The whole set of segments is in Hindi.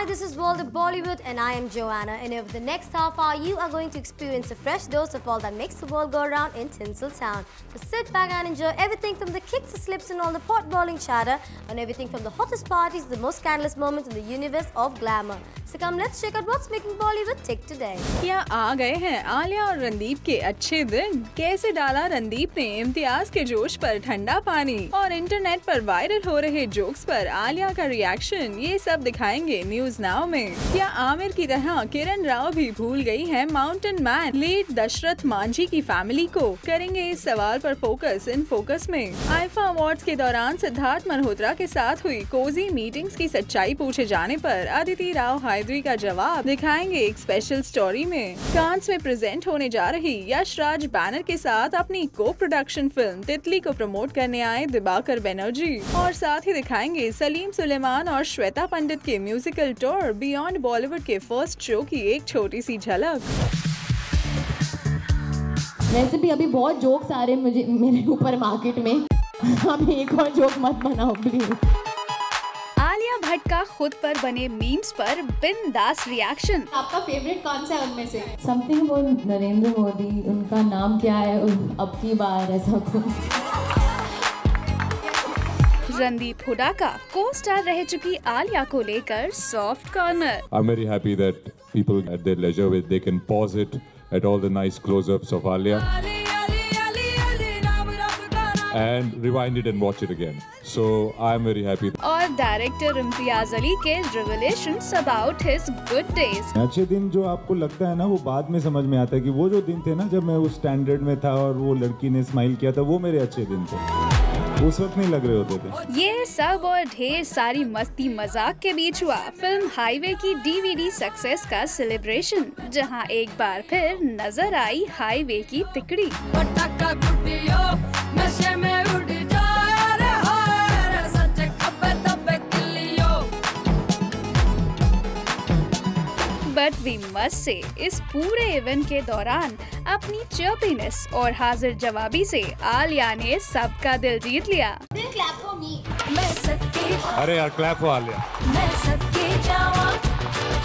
Hi, this is World of Bollywood and I am Joanna, and over the next half hour you are going to experience a fresh dose of all that makes the world go around in Tinseltown. So sit back and enjoy everything from the kicks, the slips and all the pot-boiling chatter, and everything from the hottest parties to the most scandalous moments in the universe of glamour. So come, let's check out what's making Bollywood tick today. क्या आ गए हैं आलिया और रणदीप के अच्छे दिन? कैसे डाला रणदीप ने इम्तियाज के जोश पर ठंडा पानी और इंटरनेट पर वायरल हो रहे जोक्स पर आलिया का रिएक्शन, ये सब दिखाएंगे न्यूज नाउ में। क्या आमिर की तरह किरण राव भी भूल गई है mountain man late Dashrath Manjhi की फैमिली को? करेंगे इस सवाल पर फोकस इन फोकस में। आईफा अवार्ड्स के दौरान सिद्धार्थ मल्होत्रा के साथ हुई कोजी मीटिंग्स की सच्चाई पूछे जाने पर अदिति राव हायदरी का जवाब दिखाएंगे एक स्पेशल स्टोरी में। कांस में प्रेजेंट होने जा रही यश राज बैनर के साथ अपनी को प्रोडक्शन फिल्म तितली को प्रमोट करने आए दिबाकर बनर्जी, और साथ ही दिखाएंगे सलीम सुलेमान और श्वेता पंडित के म्यूजिकल टूर बियॉन्ड बॉलीवुड के फर्स्ट शो की एक छोटी सी झलक। वैसे भी अभी बहुत जोक्स आ रहे हैं मेरे ऊपर मार्केट में। अब एक और जोक मत बनाओ प्लीज। आलिया भट्ट का खुद पर बने मीम्स पर बिंदास रिएक्शन। आपका फेवरेट कौन सा है उनमें से? समथिंग अबाउट नरेंद्र मोदी, उनका नाम क्या है अब की बार, ऐसा कुछ। रणदीप हुडा का को स्टार रह चुकी आलिया को लेकर soft corner. I'm very happy that people at their leisure with they can pause it at all the nice close-ups of Alia and rewind it and watch it again. So I'm very happy. और डायरेक्टर इम्तियाज अली के रिवलेशंस अबाउट हिज गुड डेज। अच्छे दिन जो आपको लगता है ना, वो बाद में समझ में आता है कि वो जो दिन थे ना जब मैं उस स्टैंडर्ड में था और वो लड़की ने स्माइल किया था, वो मेरे अच्छे दिन थे, उस वक्त नहीं लग रहे होते थे। ये सब और ढेर सारी मस्ती मजाक के बीच हुआ फिल्म हाईवे की डीवीडी सक्सेस का सेलिब्रेशन, जहां एक बार फिर नजर आई हाईवे की तिकड़ी। बट वी मस्ट से इस पूरे इवेंट के दौरान अपनी चर्पीनेस और हाजिर जवाबी से आलिया ने सबका दिल जीत लिया। अरे यार क्लैप फॉर आलिया।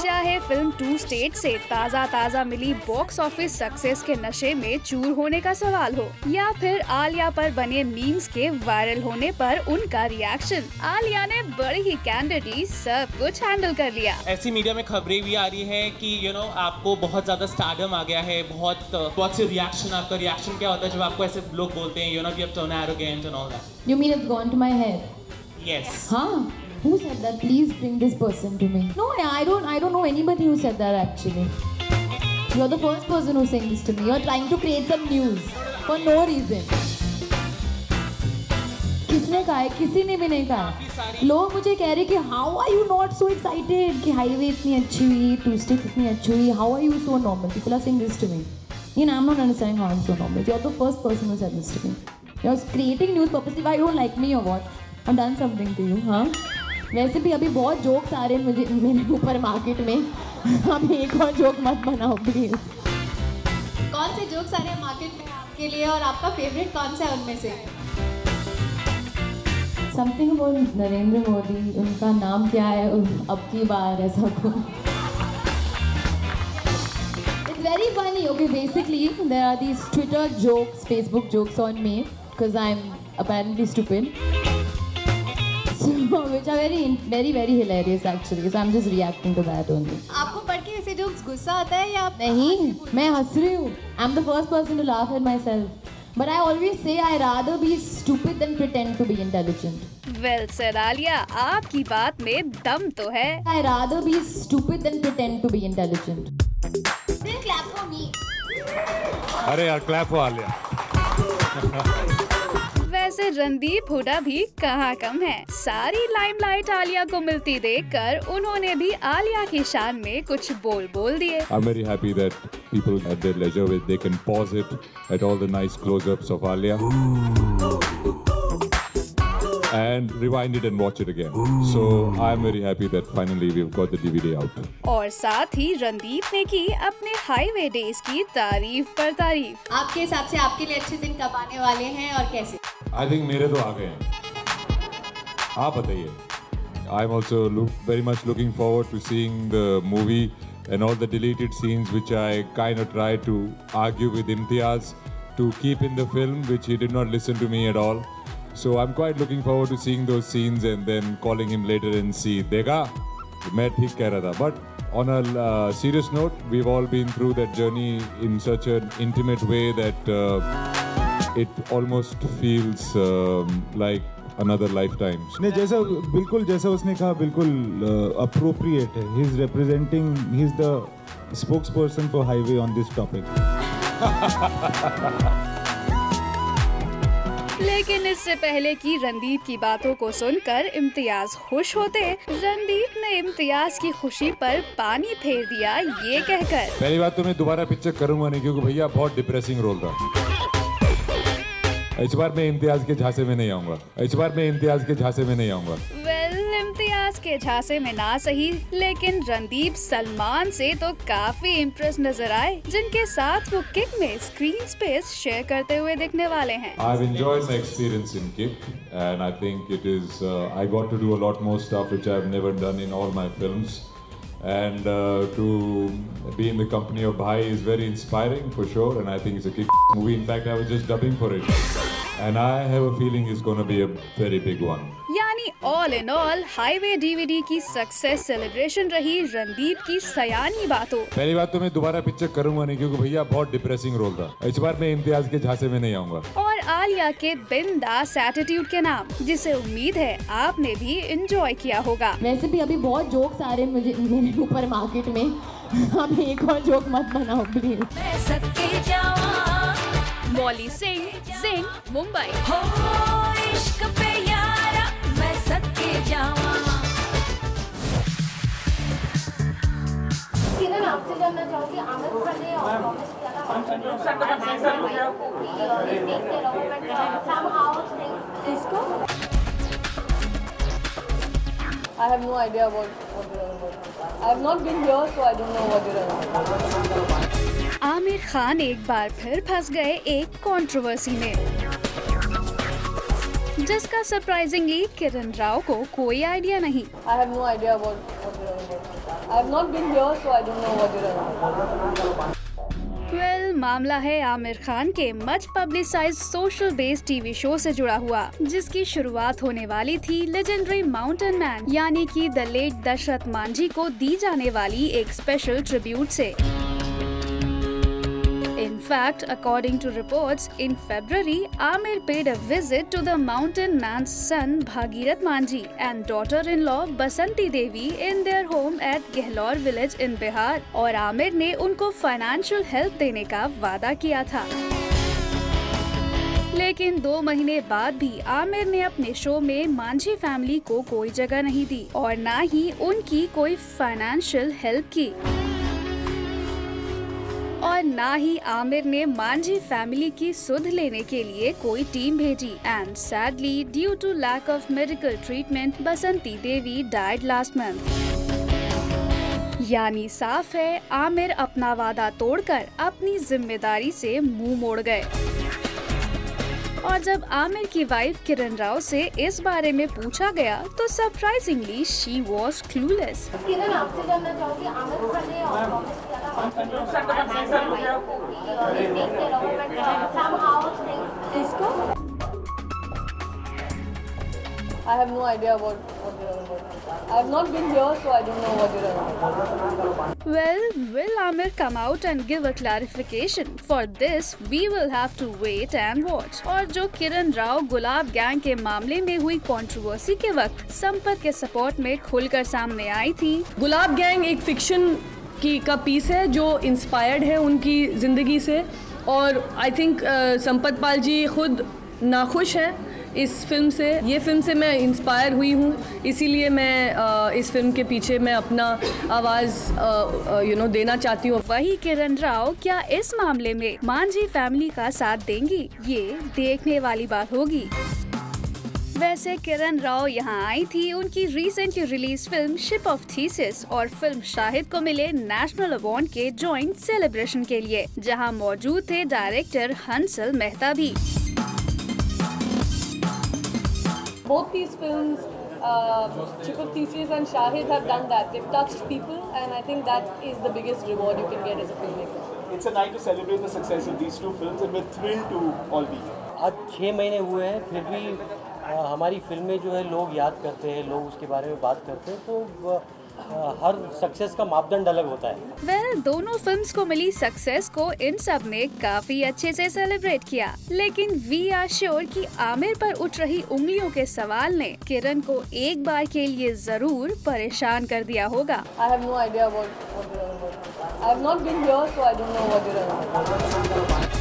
चाहे फिल्म 2 स्टेट से ताज़ा मिली बॉक्स ऑफिस सक्सेस के नशे में चूर होने का सवाल हो, या फिर आलिया पर बने मीम्स के वायरल होने पर उनका रिएक्शन, आलिया ने बड़ी ही कैंडिडली सब कुछ हैंडल कर लिया। ऐसी मीडिया में खबरें भी आ रही है कि आपको बहुत ज्यादा स्टारडम आ गया है, बहुत से रिएक्शन। आपका रिएक्शन क्या होता है जब आपको ऐसे लोग बोलते हैं you have turned arrogant and all that? You mean it's gone to my head? Yes. हाँ. Who said that? Please bring this person to me. No, I don't know anybody who said that actually. You're the first person who's saying this to me. You're trying to create some news for no reason. किसने कहा है? किसी ने भी नहीं कहा। लोग मुझे कह रहे कि how are you not so excited कि हाईवे इतनी अच्छी हुई, 2 स्टेट इतनी अच्छी हुई, how are you so normal? People are saying this to me. I'm not understanding how I'm so normal. You're the first person who said this to me. You're creating news purposely. Why you don't like me or what? I've done something to you, हाँ? वैसे भी अभी बहुत जोक्स आ रहे हैं मेरे ऊपर मार्केट में। अब एक और जोक मत बनाओ प्लीज। कौन से जोक्स आ रहे हैं मार्केट में आपके लिए, और आपका फेवरेट कौन सा है उनमें से? समथिंग अबाउट नरेंद्र मोदी, उनका नाम क्या है अब की बार, ऐसा कुछ। It's very funny. Okay, basically there are these Twitter jokes, Facebook jokes on me because I'm apparently stupid. Which are very hilarious actually. So I'm just reacting to that only. आपको पढ़ के ऐसे जोक्स गुस्सा आता है या नहीं? मैं हंस रही हूँ. I'm the first person to laugh at myself. But I always say I rather be stupid than pretend to be intelligent. Well said Alia, आपकी बात में दम तो है। I rather be stupid than pretend to be intelligent. Then clap for me. अरे यार क्लैप फॉर आलिया। वैसे रणदीप हुडा भी कहाँ कम है। सारी लाइमलाइट आलिया को मिलती देखकर उन्होंने भी आलिया की शान में कुछ बोल दिए। I'm very happy that people at their leisure with they can pause it at all the nice close-ups of Alia and rewind it and watch it again. So I'm very happy that finally we've got the DVD out. और साथ ही रणदीप ने की अपने हाईवे डेज की तारीफ पर तारीफ। आपके हिसाब से आपके लिए अच्छे दिन कब आने वाले हैं और कैसे? I think मेरे तो आ गए हैं। आप बताइए। I'm also very much looking forward to seeing the movie and all the deleted scenes which I kind of tried to argue with Imtiaz to keep in the film, which he did not listen to me at all. So I'm quite looking forward to seeing those scenes and then calling him later and see, देखा मैं ठीक कह रहा था. But on a serious note, we've all been through that journey in such an intimate way that it almost feels like another lifetime. नहीं, जैसा बिल्कुल जैसा उसने कहा बिल्कुल appropriate है. He's representing, he's the spokesperson for Highway on this topic. लेकिन इससे पहले कि रणदीप की बातों को सुनकर इम्तियाज खुश होते, रणदीप ने इम्तियाज की खुशी पर पानी फेर दिया ये कहकर, पहली बात तो मैं दोबारा पिक्चर करूंगा नहीं क्योंकि भैया बहुत डिप्रेसिंग रोल था. इस बार मैं इम्तियाज के झांसे में नहीं आऊंगा. वेल, इम्तियाज के झांसे में ना सही, लेकिन रणदीप सलमान से तो काफी इम्प्रेस नजर आए, जिनके साथ वो किक में स्क्रीन स्पेस शेयर करते हुए दिखने वाले हैं. I've enjoyed my experience in Kick and I think it is I got to do a lot more stuff which I've never done in all my films, and to be in the company of Bhai is very inspiring for sure, and I think it's a kick movie. In fact, I was just dubbing for it and I have a feeling it's going to be a very big one. यानी all in all highway DVD की सक्सेस सेलिब्रेशन रही रणदीप की सयानी बातों. पहली बात तो मैं दोबारा पिक्चर करूंगा नहीं क्योंकि भैया बहुत डिप्रेसिंग रोल था. इस बार मैं इम्तियाज के झांसे में नहीं आऊंगा. और आलिया के बिंदास एटीट्यूड के नाम, जिसे उम्मीद है आपने भी एंजॉय किया होगा. वैसे भी अभी बहुत जोक्स आ रहे हैं मेरे ऊपर मार्केट में. अब एक और जोक मत बनाओ प्लीज. मौली सिंह, जिंग, मुंबई. किरण, आपसे जानना चाहूँगी, आमिर खान ने प्रॉमिस किया था I have no idea what you're talking about. I have not been here, so I don't know what you're talking about. Aamir Khan एक बार फिर फंस गए एक कंट्रोवर्सी में, जिसका सरप्राइजिंगली किरण राव को कोई आइडिया नहीं. I have no idea what you're talking about. I have not been here, so I don't know what you're talking about. Well, मामला है आमिर खान के much publicised social based TV show से जुड़ा हुआ, जिसकी शुरुआत होने वाली थी लेजेंडरी माउंटेन मैन यानी कि द लेट दशरथ मांझी को दी जाने वाली एक स्पेशल ट्रिब्यूट से. In fact, according to reports, in February, Aamir paid a visit to the mountain man's son Bhagirath Manjhi and daughter-in-law Basanti Devi in their home at Gehlor village in Bihar. और आमिर ने उनको फाइनेंशियल हेल्प देने का वादा किया था. लेकिन 2 महीने बाद भी आमिर ने अपने शो में मांझी फैमिली को कोई जगह नहीं दी और ना ही उनकी कोई फाइनेंशियल हेल्प की, और ना ही आमिर ने मांझी फैमिली की सुध लेने के लिए कोई टीम भेजी. And sadly, due to lack of medical treatment, Basanti Devi died last month. यानी साफ है, आमिर अपना वादा तोड़कर अपनी जिम्मेदारी से मुंह मोड़ गए. और जब आमिर की वाइफ किरण राव से इस बारे में पूछा गया तो सरप्राइजिंगली शी वॉज क्लूलेस. किरण, आपसे जानना चाहूँगी, आमिर खान ने प्रॉमिस किया था I have no idea what you're talking about. I have not been here, so I don't know what you're talking about. Well, will Aamir come out and give a clarification? For this, we will have to wait and watch. और जो किरण राव गुलाब गैंग के मामले में हुई कंट्रोवर्सी के वक्त संपत के सपोर्ट में खुलकर सामने आई थी. गुलाब गैंग एक फिक्शन का पीस है जो इंस्पायर्ड है उनकी ज़िंदगी से, और आई थिंक संपत पाल जी खुद नाखुश हैं इस फिल्म से. ये फिल्म से मैं इंस्पायर हुई हूँ, इसीलिए मैं इस फिल्म के पीछे मैं अपना आवाज़ देना चाहती हूँ. वही किरण राव क्या इस मामले में मांझी फैमिली का साथ देंगी, ये देखने वाली बात होगी. वैसे किरण राव यहाँ आई थी उनकी recently release film ship of thesis और फिल्म शाहिद को मिले नेशनल अवार्ड के जॉइंट सेलिब्रेशन के लिए, जहाँ मौजूद थे डायरेक्टर हंसल मेहता भी. Both these films Chipuk Theseus and Shahid have done that. They've touched people, and I think that is the biggest reward you can get as a filmmaker. It's a night to celebrate the success of these two films, and we're thrilled to all be here. आज 6 महीने हुए हैं, फिर भी हमारी फिल्में जो है लोग याद करते हैं, लोग उसके बारे में बात करते हैं, तो हर सक्सेस का मापदंड अलग होता है। वेल, दोनों फिल्म्स को मिली सक्सेस को इन सब ने काफी अच्छे से सेलिब्रेट किया, लेकिन वी आर श्योर कि आमिर पर उठ रही उंगलियों के सवाल ने किरण को एक बार के लिए जरूर परेशान कर दिया होगा। I have no idea what you're talking about. I have not been here, so I don't know what you're talking about.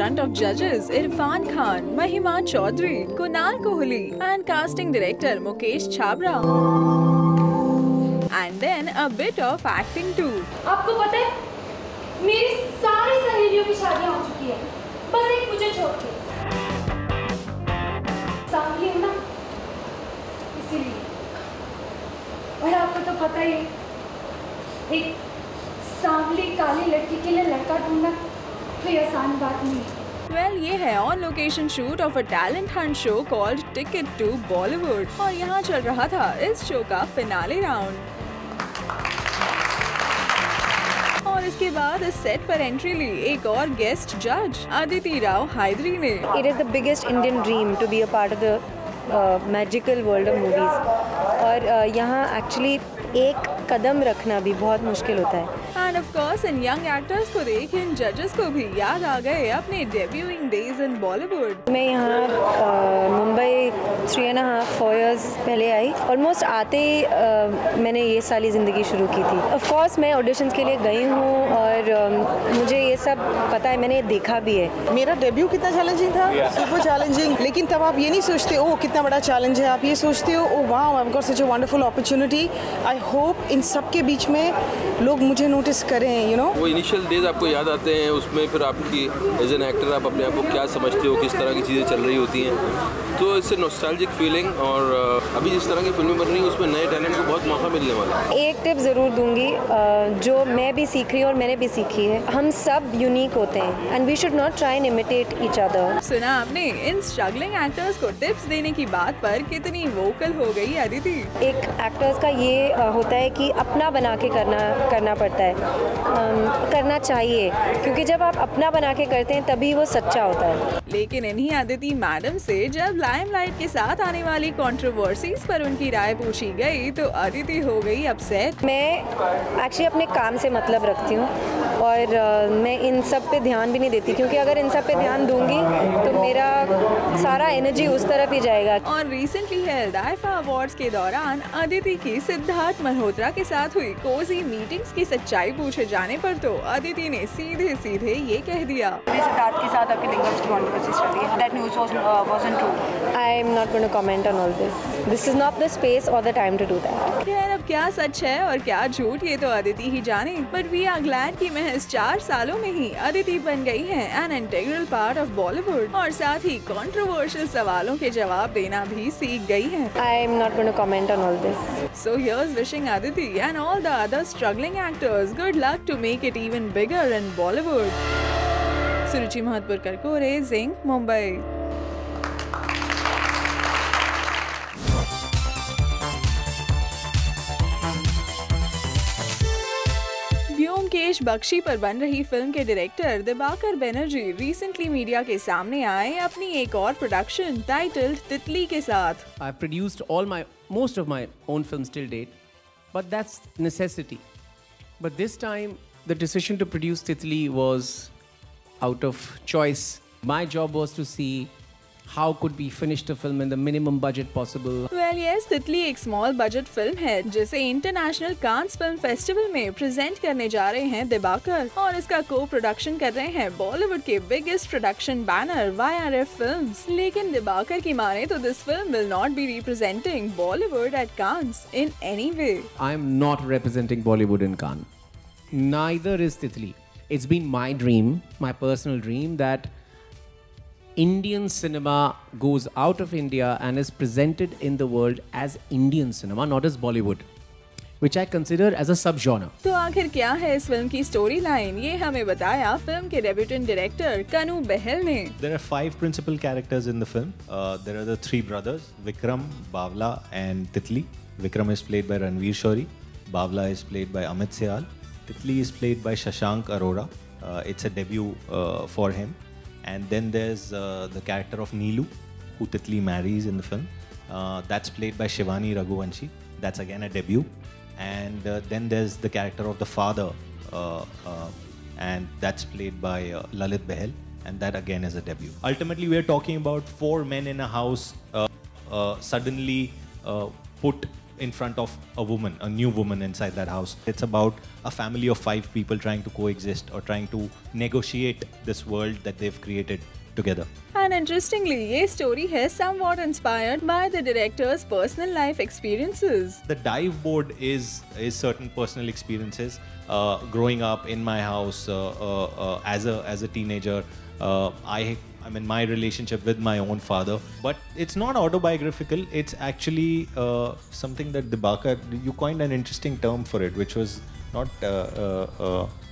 front of judges Irfan Khan, Mahima Chaudhary, Kunal Kohli and casting director Mukesh Chhabra. And then a bit of acting too. आपको पता है मेरी सारी सहेलियों की शादियां हो चुकी है, बस एक मुझे छोड़ के। सांभली हूँ ना, इसीलिए। और आपको तो पता ही है, एक सांभली काली लड़की के लिए लड़का ढूंढना कोई आसान बात नहीं है। Well, ये है on location shoot of a talent hunt show called ticket to Bollywood और यहाँ चल रहा था इस शो का फिनाले राउंड। और इसके बाद इस सेट पर एंट्री ली एक और गेस्ट जज अदिति राव हैदरी ने। It is the biggest Indian dream to be a part of the magical world of movies और यहाँ एक्चुअली एक कदम रखना भी बहुत मुश्किल होता है। And of course, in young actors को देख इन जजेस को भी याद आ गए अपने डेब्यूइंग डेज इन बॉलीवुड। मैं यहाँ मुंबई 3.5-4 years पहले आई। ऑलमोस्ट आते ही मैंने ये साली ज़िंदगी शुरू की थी। ऑफ कोर्स मैं ऑडिशंस के लिए गई हूँ और मुझे ये सब पता है, मैंने देखा भी है। मेरा डेब्यू कितना चैलेंजिंग था, सुपर चैलेंजिंग, लेकिन तब आप ये नहीं सोचते ओह कितना बड़ा चैलेंज है, आप ये सोचते हो oh wow I have got such a wonderful opportunity. I hope इन सब के बीच में लोग मुझे नोटिस करें, यू नो। वो इनिशियल डेज आपको याद आते हैं, उसमें फिर आपकी एज एन एक्टर आप अपने आप को क्या समझते हो, किस तरह की चीज़ें चल रही होती हैं, तो इससे नॉस्टैल्जिक फीलिंग। और अभी जिस तरह की फिल्में बन रही हैं उसमें नए टैलेंट को बहुत मौका मिलने वाला है। एक टिप ज़रूर दूंगी जो मैं भी सीख रही हूँ और मैंने भी सीखी है, हम सब यूनिक होते हैं and we should not try and imitate each other. सुना आपने इन स्ट्रगलिंग एक्टर्स को टिप्स देने की बात पर कितनी वोकल हो गई अदिति। एक एक्टर्स का ये होता है कि अपना बना के करना पड़ता है, करना चाहिए, क्योंकि जब आप अपना बना के करते हैं तभी वो सच्चा होता है। लेकिन इन्हीं अदिति मैडम से जब लाइमलाइट के साथ आने वाली कंट्रोवर्सीज पर उनकी राय पूछी गई तो अदिति हो गई अपसेट। मैं एक्चुअली अपने काम से मतलब रखती हूँ और मैं इन सब पे ध्यान भी नहीं देती, क्योंकि अगर इन सब पे ध्यान दूंगी तो मेरा सारा एनर्जी उस तरफ ही जाएगा। और रिसेंटली हेल्ड आईफा अवार्ड्स के दौरान अदिति की सिद्धार्थ मल्होत्रा के साथ हुई कोजी मीटिंग्स की सच्चाई पूछे जाने पर तो अदिति ने सीधे सीधे ये कह दिया, सिद्धार्थ के साथ आपकी लिंगम्स की कंट्रोवर्सी चल रही है, that news wasn't true. I am not going to comment on all this, this is not the space और the time to do that. खैर अब क्या सच है और क्या झूठ ये तो अदिति ही जाने, बट वी आर ग्लैड कि महज 4 सालों में ही अदिति बन गई है an integral part of Bollywood और साथ ही कंट्रोवर्शियल सवालों के जवाब देना भी सीख गई है। I am not going to comment on all this. So here's wishing Aditi and all the other struggling actors good luck to make it even bigger in Bollywood. Suruchi Mahatpur Karkore, Zing, Mumbai. Byomkesh Bakshi पर बन रही फिल्म के director Dibakar Banerjee recently media के सामने आए अपनी एक और प्रोडक्शन टाइटल्ड तितली के साथ। I've produced most of my own films till date, but that's necessity. But this time, the decision to produce Titli was out of choice. My job was to see how could we finish the film in the minimum budget possible. Well, yes, तितली एक small budget film है जिसे इंटरनेशनल कांस फिल्म फेस्टिवल में प्रेजेंट करने जा रहे हैं दिबाकर, और इसका को-प्रोडक्शन कर रहे हैं बॉलीवुड के biggest production banner YRF films. लेकिन दिबाकर की माने तो this film will not be representing Bollywood at Cannes in any way. I am not representing Bollywood in Cannes. Neither is Titli. It's been my dream, my personal dream, that Indian cinema goes out of India and is presented in the world as Indian cinema, not as Bollywood, which I consider as a subgenre. तो आखिर क्या है इस फिल्म की स्टोरी लाइन, ये हमें बताया फिल्म के डेब्यूटेंट डायरेक्टर कनु बहल ने। There are 5 principal characters in the film. There are the 3 brothers, Vikram, Bawla and Titli. Vikram is played by Ranveer Shori. Bawla is played by Amit Seal. Titli is played by Shashank Arora. It's a debut for him. And then there's the character of Neelu, who Titli marries in the film. That's played by Shivani Raghuvanshi. That's again a debut. And then there's the character of the father, and that's played by Lalit Behel. And that again is a debut. Ultimately, we're talking about 4 men in a house suddenly put in front of a woman, a new woman inside that house. It's about a family of 5 people trying to coexist or trying to negotiate this world that they've created together. And interestingly, ये story है somewhat inspired by the director's personal life experiences. The dive board is certain personal experiences. Growing up in my house as a teenager, I'm in my relationship with my own father, but it's not autobiographical. It's actually something that Dibakar, you coined an interesting term for it, which was not,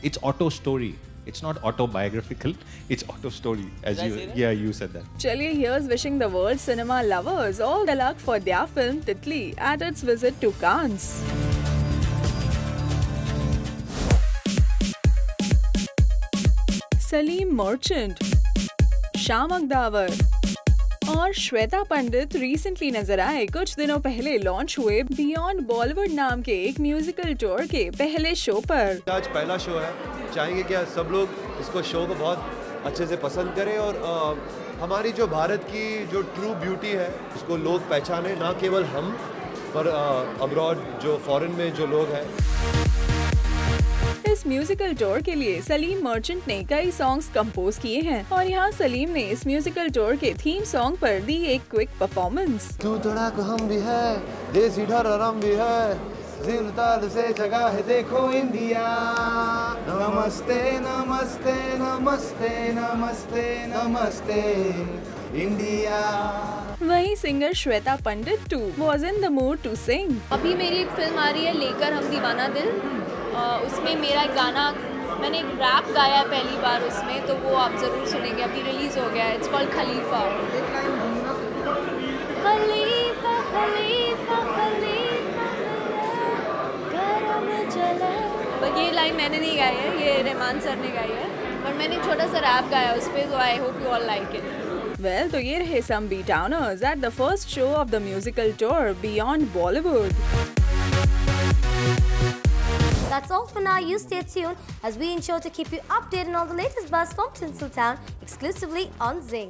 it's auto story. It's not autobiographical, it's auto story. As you said that. चलिए, here's wishing the world cinema lovers all the luck for their film Titli at its visit to Cannes. Salim Merchant, Shiamak Davar और श्वेता पंडित रिसेंटली नजर आए कुछ दिनों पहले लॉन्च हुए बियॉन्ड बॉलीवुड नाम के एक म्यूजिकल टूर के पहले शो पर। आज पहला शो है, चाहेंगे कि सब लोग इसको शो को बहुत अच्छे से पसंद करें और हमारी जो भारत की जो ट्रू ब्यूटी है उसको लोग पहचाने, ना केवल हम पर अब्रॉड जो फॉरेन में जो लोग हैं। इस म्यूजिकल टूर के लिए सलीम मर्चेंट ने कई सॉन्ग्स कंपोज किए हैं और यहाँ सलीम ने इस म्यूजिकल टूर के थीम सॉन्ग पर दी एक क्विक परफॉर्मेंस। तू तड़ाक हम भी है, देसी ढररम भी है, जिलताल से जगह है देखो इंडिया। नमस्ते नमस्ते नमस्ते नमस्ते नमस्ते इंडिया। वहीं singer Shweta Pandit too was in the mood to sing. अभी मेरी एक फिल्म आ रही है लेकर हम दीवाना दिल, उसमें मेरा गाना मैंने एक रैप गाया है पहली बार उसमें, तो वो आप ज़रूर सुनेंगे, अभी रिलीज़ हो गया है। इट्स कॉल्ड खलीफा। खलीफा खलीफा खलीफा गरम चला। पर ये लाइन मैंने नहीं गाई है, ये रहमान सर ने गाई है, पर मैंने एक छोटा सा रैप गाया उस पर, तो I hope you all like it. Well, तो ये रहे some B-Towners at the first show of the musical tour Beyond Bollywood. That's all for now. You stay tuned as we ensure to keep you updated on all the latest buzz from Tinseltown exclusively on Zing.